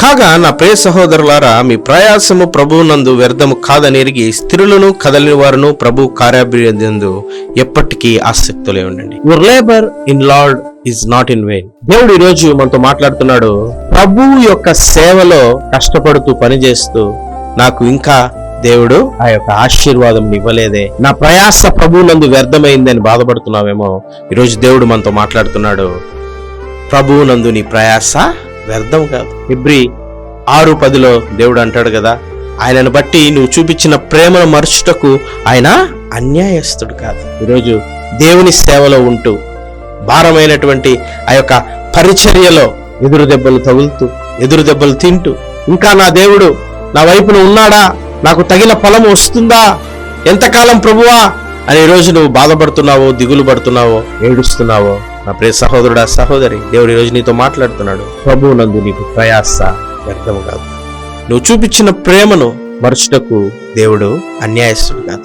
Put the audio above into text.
కాగా నా ప్రియ సహోదరులారా, మీ ప్రయాసము ప్రభువునందు వ్యర్థము కాదని ఎరిగి స్థిరులను కదలిన వారును ప్రభు కార్యాభివృద్ధియందు ఎప్పటికీ ఆసక్తులే ఉండండి. Your labour in lord is not in vein. దేవుడు ఈ రోజు మనతో మాట్లాడుతున్నాడు. ప్రభువు యొక్క సేవలో కష్టపడుతూ పనిచేస్తూ నాకు ఇంకా దేవుడు ఆ యొక్క ఆశీర్వాదం ఇవ్వలేదే, నా ప్రయాస ప్రభువునందు వ్యర్థమైందని బాధపడుతున్నావేమో. ఈరోజు దేవుడు మనతో మాట్లాడుతున్నాడు. ప్రభువునందు నీ ప్రయాస వ్యర్థం కాదు. హెబ్రీ 6:10 దేవుడు అంటాడు కదా, ఆయనను బట్టి నువ్వు చూపించిన ప్రేమను మరచుటకు ఆయన అన్యాయస్తుడు కాదు. ఈరోజు దేవుని సేవలో ఉంటూ భారమైనటువంటి ఆ యొక్క పరిచర్యలో ఎదురు దెబ్బలు తగులుతూ ఎదురు దెబ్బలు తింటూ ఇంకా నా దేవుడు నా వైపున ఉన్నాడా, నాకు తగిన ఫలం వస్తుందా, ఎంతకాలం ప్రభువా అని ఈరోజు నువ్వు బాధపడుతున్నావో, దిగులు పడుతున్నావో, ఏడుస్తున్నావో, నా ప్రియ సహోదరుడా సహోదరి, దేవుడు ఈరోజు నీతో మాట్లాడుతున్నాడు. ప్రభువునందు నీకు ప్రయాస వ్యర్థం కాదు. నువ్వు చూపించిన ప్రేమను మరచుటకు దేవుడు అన్యాయస్తుడు కాదు.